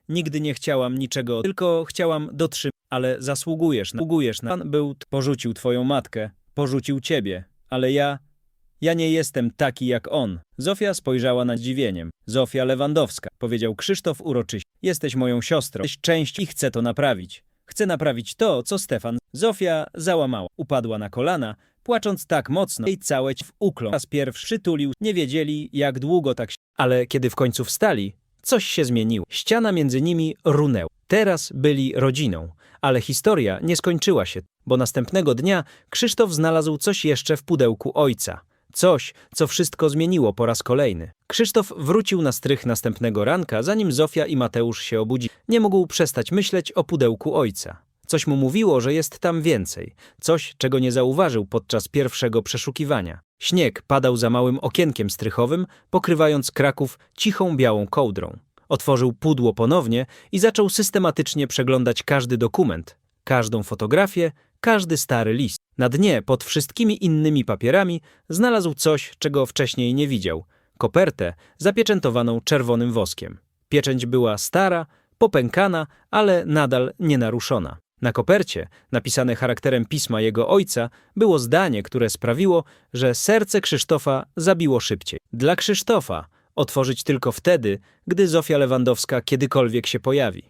nigdy nie chciałam niczego, tylko chciałam dotrzymać. Ale zasługujesz na. Pan porzucił twoją matkę, porzucił ciebie, ale ja nie jestem taki jak on. Zofia spojrzała na zdziwieniem. Zofia Lewandowska, powiedział Krzysztof uroczyście. Jesteś moją siostrą. Jesteś część i chcę to naprawić. Chcę naprawić to, co Stefan. Zofia załamała. Upadła na kolana, płacząc tak mocno, jej całe w ukląkł. Raz pierwszy przytulił. Nie wiedzieli, jak długo tak się. Ale kiedy w końcu wstali, coś się zmieniło. Ściana między nimi runęła. Teraz byli rodziną. Ale historia nie skończyła się, bo następnego dnia Krzysztof znalazł coś jeszcze w pudełku ojca. Coś, co wszystko zmieniło po raz kolejny. Krzysztof wrócił na strych następnego ranka, zanim Zofia i Mateusz się obudzili. Nie mógł przestać myśleć o pudełku ojca. Coś mu mówiło, że jest tam więcej. Coś, czego nie zauważył podczas pierwszego przeszukiwania. Śnieg padał za małym okienkiem strychowym, pokrywając Kraków cichą białą kołdrą. Otworzył pudło ponownie i zaczął systematycznie przeglądać każdy dokument, każdą fotografię, każdy stary list. Na dnie, pod wszystkimi innymi papierami, znalazł coś, czego wcześniej nie widział. Kopertę zapieczętowaną czerwonym woskiem. Pieczęć była stara, popękana, ale nadal nienaruszona. Na kopercie, napisane charakterem pisma jego ojca, było zdanie, które sprawiło, że serce Krzysztofa zabiło szybciej. Dla Krzysztofa otworzyć tylko wtedy, gdy Zofia Lewandowska kiedykolwiek się pojawi.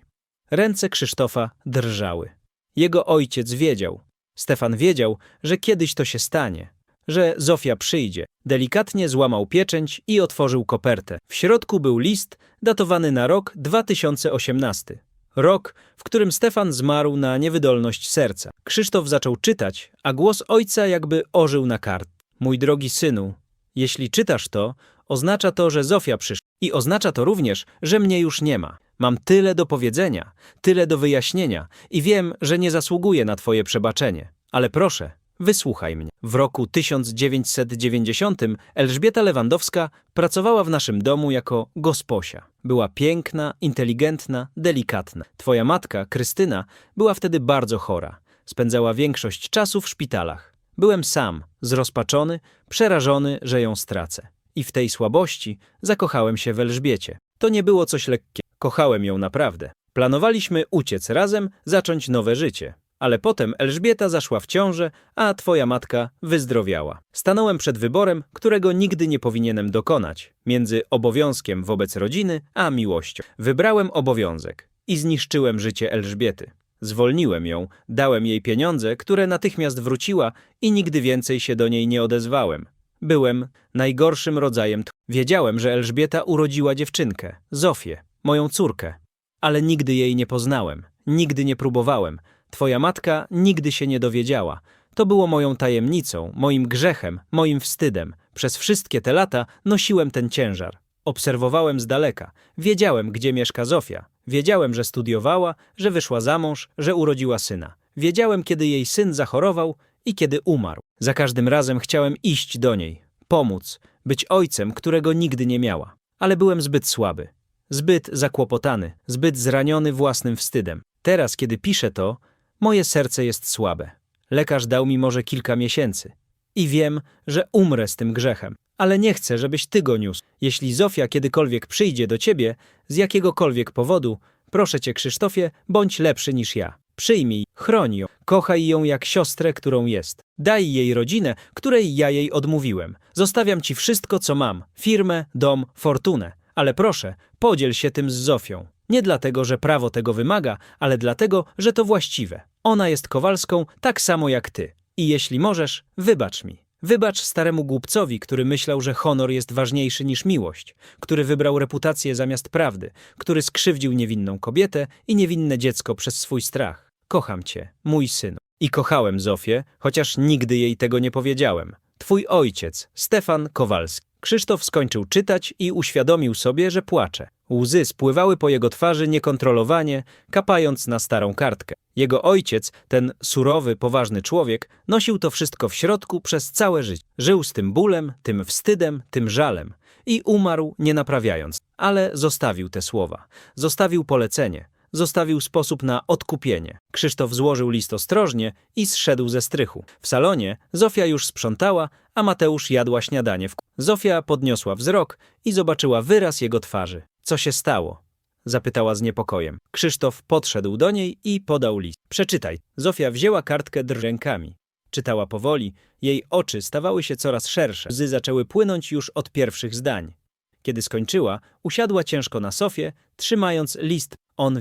Ręce Krzysztofa drżały. Jego ojciec wiedział. Stefan wiedział, że kiedyś to się stanie, że Zofia przyjdzie. Delikatnie złamał pieczęć i otworzył kopertę. W środku był list datowany na rok 2018. Rok, w którym Stefan zmarł na niewydolność serca. Krzysztof zaczął czytać, a głos ojca jakby ożył na kart. Mój drogi synu, jeśli czytasz to, oznacza to, że Zofia przyszła. I oznacza to również, że mnie już nie ma. Mam tyle do powiedzenia, tyle do wyjaśnienia i wiem, że nie zasługuję na twoje przebaczenie. Ale proszę, wysłuchaj mnie. W roku 1990 Elżbieta Lewandowska pracowała w naszym domu jako gosposia. Była piękna, inteligentna, delikatna. Twoja matka, Krystyna, była wtedy bardzo chora. Spędzała większość czasu w szpitalach. Byłem sam, zrozpaczony, przerażony, że ją stracę. I w tej słabości zakochałem się w Elżbiecie. To nie było coś lekkiego. Kochałem ją naprawdę. Planowaliśmy uciec razem, zacząć nowe życie. Ale potem Elżbieta zaszła w ciążę, a twoja matka wyzdrowiała. Stanąłem przed wyborem, którego nigdy nie powinienem dokonać, między obowiązkiem wobec rodziny, a miłością. Wybrałem obowiązek i zniszczyłem życie Elżbiety. Zwolniłem ją, dałem jej pieniądze, które natychmiast wróciła i nigdy więcej się do niej nie odezwałem. Byłem najgorszym rodzajem. Wiedziałem, że Elżbieta urodziła dziewczynkę, Zofię, moją córkę. Ale nigdy jej nie poznałem, nigdy nie próbowałem. Twoja matka nigdy się nie dowiedziała. To było moją tajemnicą, moim grzechem, moim wstydem. Przez wszystkie te lata nosiłem ten ciężar. Obserwowałem z daleka. Wiedziałem, gdzie mieszka Zofia. Wiedziałem, że studiowała, że wyszła za mąż, że urodziła syna. Wiedziałem, kiedy jej syn zachorował i kiedy umarł. Za każdym razem chciałem iść do niej, pomóc, być ojcem, którego nigdy nie miała. Ale byłem zbyt słaby, zbyt zakłopotany, zbyt zraniony własnym wstydem. Teraz, kiedy piszę to, moje serce jest słabe. Lekarz dał mi może kilka miesięcy. I wiem, że umrę z tym grzechem. Ale nie chcę, żebyś ty go niósł. Jeśli Zofia kiedykolwiek przyjdzie do ciebie, z jakiegokolwiek powodu, proszę cię, Krzysztofie, bądź lepszy niż ja. Przyjmij, chroń ją, kochaj ją jak siostrę, którą jest. Daj jej rodzinę, której ja jej odmówiłem. Zostawiam ci wszystko, co mam. Firmę, dom, fortunę. Ale proszę, podziel się tym z Zofią. Nie dlatego, że prawo tego wymaga, ale dlatego, że to właściwe. Ona jest Kowalską tak samo jak ty. I jeśli możesz, wybacz mi. Wybacz staremu głupcowi, który myślał, że honor jest ważniejszy niż miłość, który wybrał reputację zamiast prawdy, który skrzywdził niewinną kobietę i niewinne dziecko przez swój strach. Kocham cię, mój synu. I kochałem Zofię, chociaż nigdy jej tego nie powiedziałem. Twój ojciec, Stefan Kowalski. Krzysztof skończył czytać i uświadomił sobie, że płacze. Łzy spływały po jego twarzy niekontrolowanie, kapając na starą kartkę. Jego ojciec, ten surowy, poważny człowiek, nosił to wszystko w środku przez całe życie. Żył z tym bólem, tym wstydem, tym żalem i umarł nie naprawiając. Ale zostawił te słowa, zostawił polecenie, zostawił sposób na odkupienie. Krzysztof złożył list ostrożnie i zszedł ze strychu. W salonie Zofia już sprzątała, a Mateusz jadła śniadanie. Zofia podniosła wzrok i zobaczyła wyraz jego twarzy. Co się stało? Zapytała z niepokojem. Krzysztof podszedł do niej i podał list. Przeczytaj. Zofia wzięła kartkę rękami. Czytała powoli, jej oczy stawały się coraz szersze. Łzy zaczęły płynąć już od pierwszych zdań. Kiedy skończyła, usiadła ciężko na sofie, trzymając list. On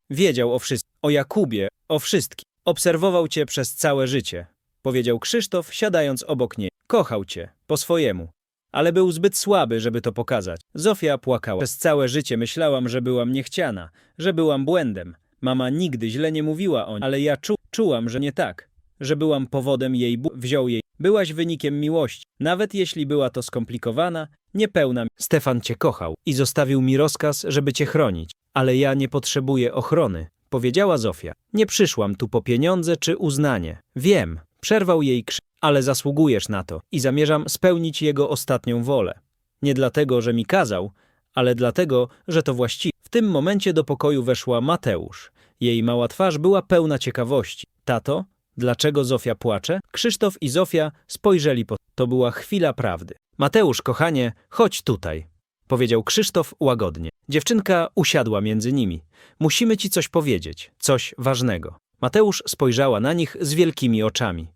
wiedział o wszystkim. O Jakubie, o wszystkim. Obserwował cię przez całe życie, powiedział Krzysztof, siadając obok niej. Kochał cię, po swojemu. Ale był zbyt słaby, żeby to pokazać. Zofia płakała. Przez całe życie myślałam, że byłam niechciana, że byłam błędem. Mama nigdy źle nie mówiła o niej, ale ja czułam, że nie tak, że byłam powodem jej wziął jej. Byłaś wynikiem miłości, nawet jeśli była to skomplikowana, niepełna. Stefan cię kochał i zostawił mi rozkaz, żeby cię chronić. Ale ja nie potrzebuję ochrony, powiedziała Zofia. Nie przyszłam tu po pieniądze czy uznanie. Wiem, przerwał jej krzyk. Ale zasługujesz na to i zamierzam spełnić jego ostatnią wolę. Nie dlatego, że mi kazał, ale dlatego, że to właściwe. W tym momencie do pokoju weszła Mateusz. Jej mała twarz była pełna ciekawości. Tato, dlaczego Zofia płacze? Krzysztof i Zofia spojrzeli po... To była chwila prawdy. Mateusz, kochanie, chodź tutaj, powiedział Krzysztof łagodnie. Dziewczynka usiadła między nimi. Musimy ci coś powiedzieć, coś ważnego. Mateusz spojrzała na nich z wielkimi oczami.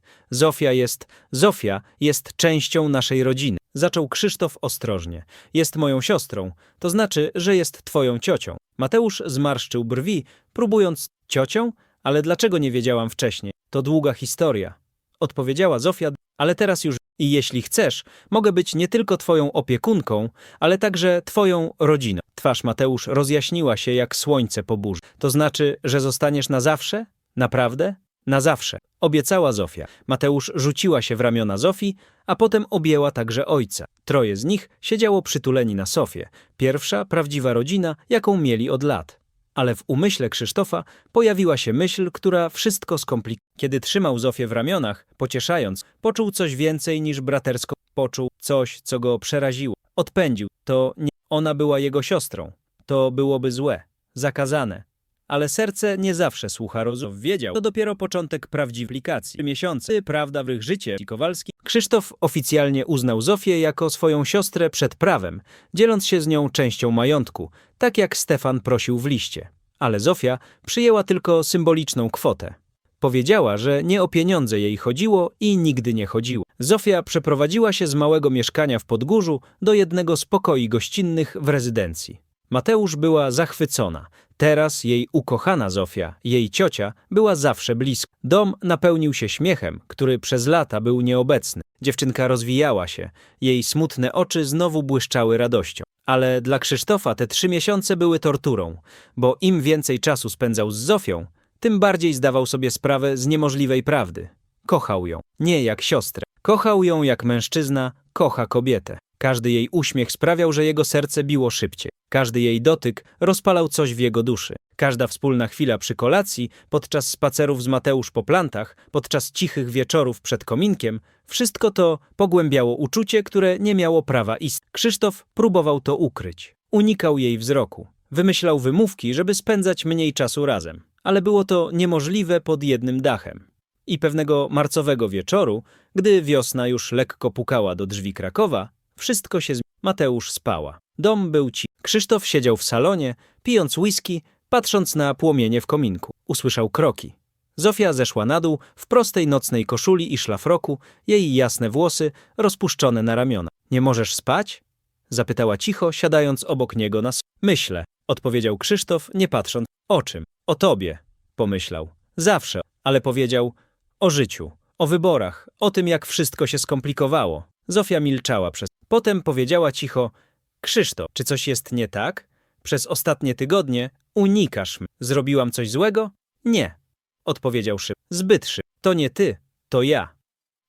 Zofia jest częścią naszej rodziny. Zaczął Krzysztof ostrożnie. Jest moją siostrą, to znaczy, że jest twoją ciocią. Mateusz zmarszczył brwi, próbując ciocią? Ale dlaczego nie wiedziałam wcześniej? To długa historia. Odpowiedziała Zofia, ale teraz już i jeśli chcesz, mogę być nie tylko twoją opiekunką, ale także twoją rodziną. Twarz Mateusz rozjaśniła się jak słońce po burzy. To znaczy, że zostaniesz na zawsze? Naprawdę? Na zawsze, obiecała Zofia. Mateusz rzuciła się w ramiona Zofii, a potem objęła także ojca. Troje z nich siedziało przytuleni na sofie. Pierwsza, prawdziwa rodzina, jaką mieli od lat. Ale w umyśle Krzysztofa pojawiła się myśl, która wszystko skomplikowała. Kiedy trzymał Zofię w ramionach, pocieszając, poczuł coś więcej niż bratersko. Poczuł coś, co go przeraziło. Odpędził. To nie ona była jego siostrą. To byłoby złe, zakazane. Ale serce nie zawsze słucha rozumu. Wiedział, to dopiero początek prawdziwej aplikacji. Miesiące, prawda w ich życie. Kowalski. Krzysztof oficjalnie uznał Zofię jako swoją siostrę przed prawem, dzieląc się z nią częścią majątku, tak jak Stefan prosił w liście. Ale Zofia przyjęła tylko symboliczną kwotę. Powiedziała, że nie o pieniądze jej chodziło i nigdy nie chodziło. Zofia przeprowadziła się z małego mieszkania w Podgórzu do jednego z pokoi gościnnych w rezydencji. Mateusz była zachwycona. Teraz jej ukochana Zofia, jej ciocia, była zawsze blisko. Dom napełnił się śmiechem, który przez lata był nieobecny. Dziewczynka rozwijała się, jej smutne oczy znowu błyszczały radością. Ale dla Krzysztofa te 3 miesiące były torturą, bo im więcej czasu spędzał z Zofią, tym bardziej zdawał sobie sprawę z niemożliwej prawdy. Kochał ją, nie jak siostrę. Kochał ją jak mężczyzna kocha kobietę. Każdy jej uśmiech sprawiał, że jego serce biło szybciej. Każdy jej dotyk rozpalał coś w jego duszy. Każda wspólna chwila przy kolacji, podczas spacerów z Mateusz po plantach, podczas cichych wieczorów przed kominkiem, wszystko to pogłębiało uczucie, które nie miało prawa istnieć. Krzysztof próbował to ukryć. Unikał jej wzroku. Wymyślał wymówki, żeby spędzać mniej czasu razem. Ale było to niemożliwe pod jednym dachem. I pewnego marcowego wieczoru, gdy wiosna już lekko pukała do drzwi Krakowa, wszystko się zmieniło. Mateusz spała. Dom był cicho. Krzysztof siedział w salonie, pijąc whisky, patrząc na płomienie w kominku. Usłyszał kroki. Zofia zeszła na dół w prostej nocnej koszuli i szlafroku, jej jasne włosy rozpuszczone na ramiona. Nie możesz spać? Zapytała cicho, siadając obok niego na Myślę, odpowiedział Krzysztof, nie patrząc. O czym? O tobie, pomyślał. Zawsze, ale powiedział o życiu, o wyborach, o tym, jak wszystko się skomplikowało. Zofia milczała Potem powiedziała cicho: Krzysztof, czy coś jest nie tak? Przez ostatnie tygodnie unikasz mnie. Zrobiłam coś złego? Nie, odpowiedział szybko. Zbyt szybko. To nie ty, to ja.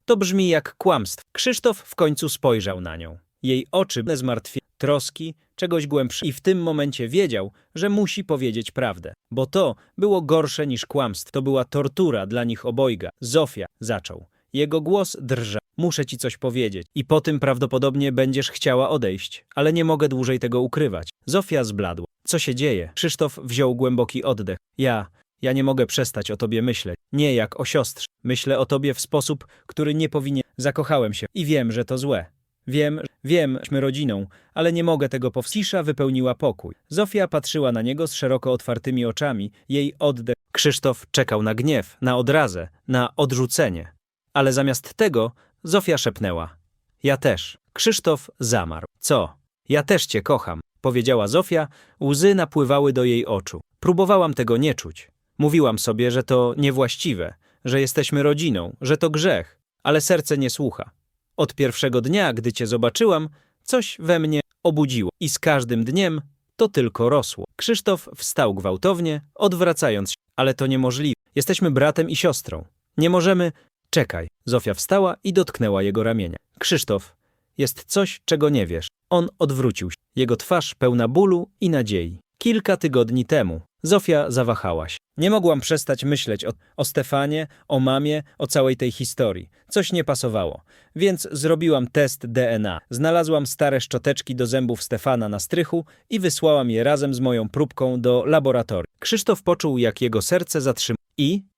To brzmi jak kłamstwo. Krzysztof w końcu spojrzał na nią. Jej oczy zmartwione, troski, czegoś głębszego. I w tym momencie wiedział, że musi powiedzieć prawdę. Bo to było gorsze niż kłamstwo. To była tortura dla nich obojga. Zofia, zaczął. Jego głos drżał. Muszę ci coś powiedzieć. I po tym prawdopodobnie będziesz chciała odejść. Ale nie mogę dłużej tego ukrywać. Zofia zbladła. Co się dzieje? Krzysztof wziął głęboki oddech. Ja nie mogę przestać o tobie myśleć. Nie jak o siostrze. Myślę o tobie w sposób, który nie powinien. Zakochałem się i wiem, że to złe. Wiem, żeśmy rodziną, ale nie mogę tego Cisza wypełniła pokój. Zofia patrzyła na niego z szeroko otwartymi oczami. Jej oddech. Krzysztof czekał na gniew, na odrazę, na odrzucenie. Ale zamiast tego Zofia szepnęła. Ja też. Krzysztof zamarł. Co? Ja też cię kocham, powiedziała Zofia. Łzy napływały do jej oczu. Próbowałam tego nie czuć. Mówiłam sobie, że to niewłaściwe, że jesteśmy rodziną, że to grzech, ale serce nie słucha. Od pierwszego dnia, gdy cię zobaczyłam, coś we mnie obudziło i z każdym dniem to tylko rosło. Krzysztof wstał gwałtownie, odwracając się. Ale to niemożliwe. Jesteśmy bratem i siostrą. Nie możemy... Czekaj. Zofia wstała i dotknęła jego ramienia. Krzysztof, jest coś, czego nie wiesz. On odwrócił się. Jego twarz pełna bólu i nadziei. Kilka tygodni temu Zofia zawahała się. Nie mogłam przestać myśleć o Stefanie, o mamie, o całej tej historii. Coś nie pasowało. Więc zrobiłam test DNA. Znalazłam stare szczoteczki do zębów Stefana na strychu i wysłałam je razem z moją próbką do laboratorium. Krzysztof poczuł, jak jego serce zatrzymało.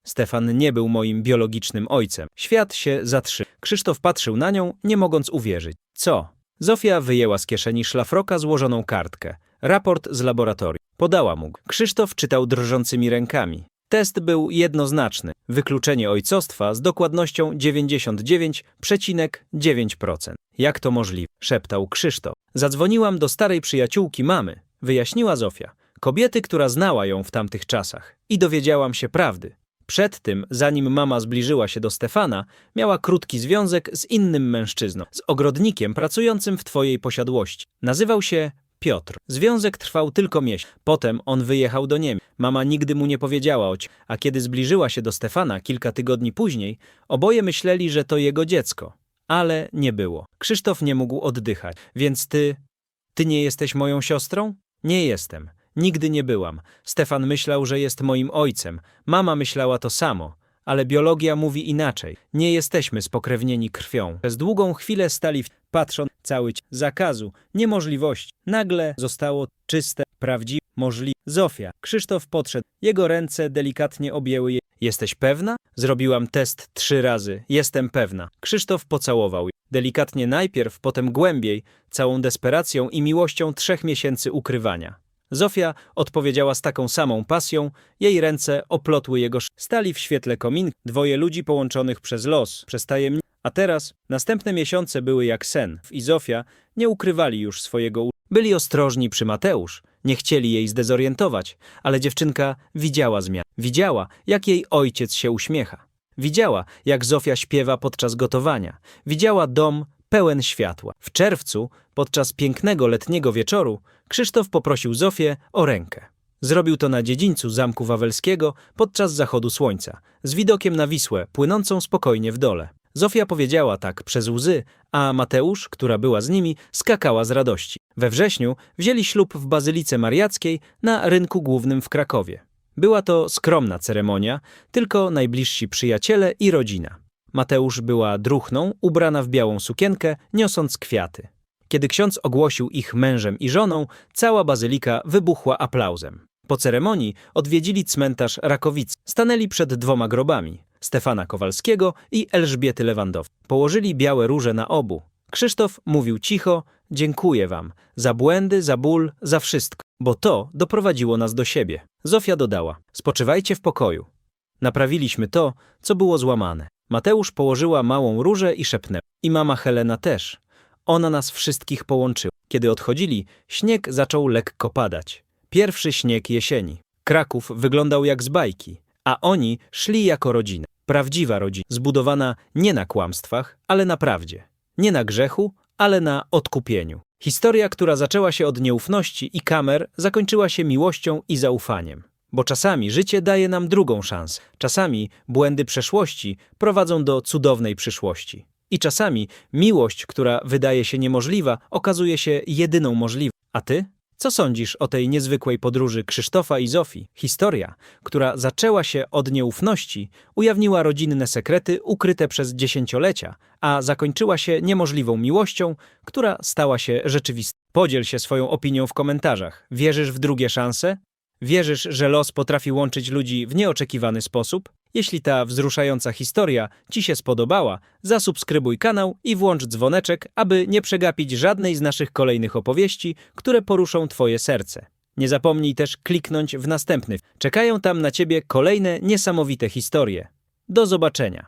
Stefan nie był moim biologicznym ojcem. Świat się zatrzymał. Krzysztof patrzył na nią, nie mogąc uwierzyć. Co? Zofia wyjęła z kieszeni szlafroka złożoną kartkę. Raport z laboratorium. Podała mu. Krzysztof czytał drżącymi rękami. Test był jednoznaczny. Wykluczenie ojcostwa z dokładnością 99,9%. Jak to możliwe? Szeptał Krzysztof. Zadzwoniłam do starej przyjaciółki mamy, wyjaśniła Zofia. Kobiety, która znała ją w tamtych czasach. I dowiedziałam się prawdy. Przed tym, zanim mama zbliżyła się do Stefana, miała krótki związek z innym mężczyzną, z ogrodnikiem pracującym w twojej posiadłości. Nazywał się Piotr. Związek trwał tylko miesiąc. Potem on wyjechał do Niemiec. Mama nigdy mu nie powiedziała a kiedy zbliżyła się do Stefana kilka tygodni później, oboje myśleli, że to jego dziecko. Ale nie było. Krzysztof nie mógł oddychać. Więc ty nie jesteś moją siostrą? Nie jestem. Nigdy nie byłam. Stefan myślał, że jest moim ojcem. Mama myślała to samo. Ale biologia mówi inaczej. Nie jesteśmy spokrewnieni krwią. Przez długą chwilę stali patrząc cały zakazu, niemożliwości. Nagle zostało czyste, prawdziwe, możliwe. Zofia. Krzysztof podszedł. Jego ręce delikatnie objęły jej. Jesteś pewna? Zrobiłam test 3 razy. Jestem pewna. Krzysztof pocałował jej. Delikatnie najpierw, potem głębiej, całą desperacją i miłością 3 miesięcy ukrywania. Zofia odpowiedziała z taką samą pasją, jej ręce oplotły jego stali w świetle kominku, 2 ludzi połączonych przez los, przez tajemnicę. A teraz następne miesiące były jak sen i Zofia nie ukrywali już swojego byli ostrożni przy Mateusz, Nie chcieli jej zdezorientować, ale dziewczynka widziała zmianę. Widziała, jak jej ojciec się uśmiecha. Widziała, jak Zofia śpiewa podczas gotowania. Widziała dom pełen światła. W czerwcu, podczas pięknego letniego wieczoru, Krzysztof poprosił Zofię o rękę. Zrobił to na dziedzińcu Zamku Wawelskiego podczas zachodu słońca, z widokiem na Wisłę, płynącą spokojnie w dole. Zofia powiedziała tak przez łzy, a Mateusz, która była z nimi, skakała z radości. We wrześniu wzięli ślub w Bazylice Mariackiej na Rynku Głównym w Krakowie. Była to skromna ceremonia, tylko najbliżsi przyjaciele i rodzina. Mateusz była druhną, ubrana w białą sukienkę, niosąc kwiaty. Kiedy ksiądz ogłosił ich mężem i żoną, cała bazylika wybuchła aplauzem. Po ceremonii odwiedzili cmentarz Rakowicy. Stanęli przed 2 grobami, Stefana Kowalskiego i Elżbiety Lewandowskiej. Położyli białe róże na obu. Krzysztof mówił cicho: dziękuję wam za błędy, za ból, za wszystko, bo to doprowadziło nas do siebie. Zofia dodała: spoczywajcie w pokoju. Naprawiliśmy to, co było złamane. Mateusz położyła małą różę i szepnęła. I mama Helena też. Ona nas wszystkich połączyła. Kiedy odchodzili, śnieg zaczął lekko padać. Pierwszy śnieg jesieni. Kraków wyglądał jak z bajki, a oni szli jako rodzina. Prawdziwa rodzina, zbudowana nie na kłamstwach, ale na prawdzie. Nie na grzechu, ale na odkupieniu. Historia, która zaczęła się od nieufności i kamer, zakończyła się miłością i zaufaniem. Bo czasami życie daje nam drugą szansę. Czasami błędy przeszłości prowadzą do cudownej przyszłości. I czasami miłość, która wydaje się niemożliwa, okazuje się jedyną możliwą. A ty? Co sądzisz o tej niezwykłej podróży Krzysztofa i Zofii? Historia, która zaczęła się od nieufności, ujawniła rodzinne sekrety ukryte przez dziesięciolecia, a zakończyła się niemożliwą miłością, która stała się rzeczywistą. Podziel się swoją opinią w komentarzach. Wierzysz w drugie szanse? Wierzysz, że los potrafi łączyć ludzi w nieoczekiwany sposób? Jeśli ta wzruszająca historia ci się spodobała, zasubskrybuj kanał i włącz dzwoneczek, aby nie przegapić żadnej z naszych kolejnych opowieści, które poruszą twoje serce. Nie zapomnij też kliknąć w następny. Czekają tam na ciebie kolejne niesamowite historie. Do zobaczenia.